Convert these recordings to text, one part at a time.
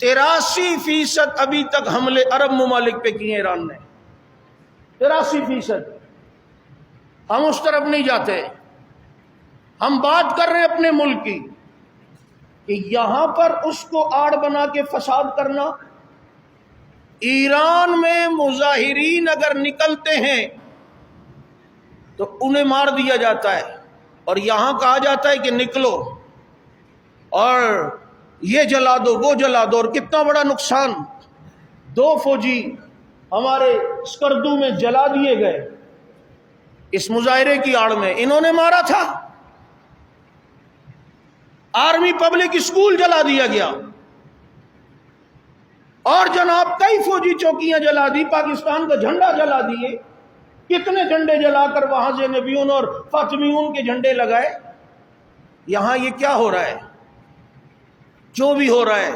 83% ابھی تک حملے عرب ممالک پہ کیے ایران نے، 83%۔ ہم اس طرف نہیں جاتے، ہم بات کر رہے ہیں اپنے ملک کی کہ یہاں پر اس کو آڑ بنا کے فساد کرنا۔ ایران میں مظاہرین اگر نکلتے ہیں تو انہیں مار دیا جاتا ہے، اور یہاں کہا جاتا ہے کہ نکلو اور یہ جلا دو وہ جلا دو، اور کتنا بڑا نقصان، 2 فوجی ہمارے اسکردو میں جلا دیے گئے اس مظاہرے کی آڑ میں، انہوں نے مارا تھا۔ آرمی پبلک اسکول جلا دیا گیا، اور جناب کئی فوجی چوکیاں جلا دی، پاکستان کا جھنڈا جلا دیے، کتنے جھنڈے جلا کر وہاں سے نبیون اور فاطمیون کے جھنڈے لگائے۔ یہاں یہ کیا ہو رہا ہے؟ جو بھی ہو رہا ہے،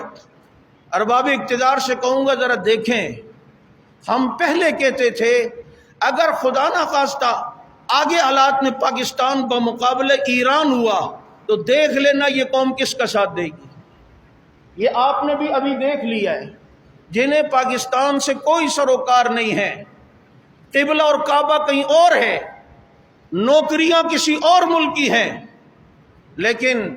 ارباب اقتدار سے کہوں گا ذرا دیکھیں، ہم پہلے کہتے تھے اگر خدا نہ خواستہ آگے حالات میں پاکستان بمقابلے ایران ہوا تو دیکھ لینا یہ قوم کس کا ساتھ دے گی۔ یہ آپ نے بھی ابھی دیکھ لیا ہے، جنہیں پاکستان سے کوئی سروکار نہیں ہے، قبلہ اور کعبہ کہیں اور ہے، نوکریاں کسی اور ملک کی ہیں، لیکن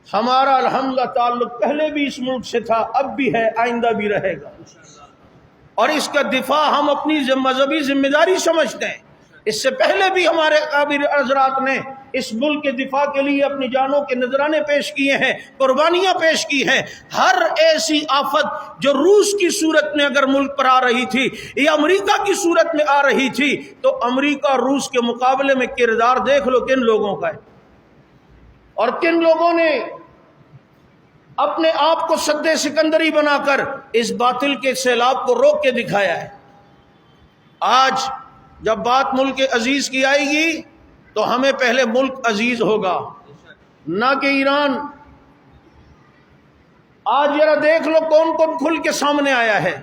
ہمارا الحمدللہ تعلق پہلے بھی اس ملک سے تھا، اب بھی ہے، آئندہ بھی رہے گا، اور اس کا دفاع ہم اپنی مذہبی ذمہ داری سمجھتے ہیں۔ اس سے پہلے بھی ہمارے قابل حضرات نے اس ملک کے دفاع کے لیے اپنی جانوں کے نذرانے پیش کیے ہیں، قربانیاں پیش کی ہیں۔ ہر ایسی آفت جو روس کی صورت میں اگر ملک پر آ رہی تھی یا امریکہ کی صورت میں آ رہی تھی تو امریکہ اور روس کے مقابلے میں کردار دیکھ لو کن لوگوں کا ہے، اور کن لوگوں نے اپنے آپ کو سد سکندری بنا کر اس باطل کے سیلاب کو روک کے دکھایا ہے۔ آج جب بات ملک عزیز کی آئے گی تو ہمیں پہلے ملک عزیز ہوگا، نہ کہ ایران۔ آج ذرا دیکھ لو کون کون کھل کے سامنے آیا ہے۔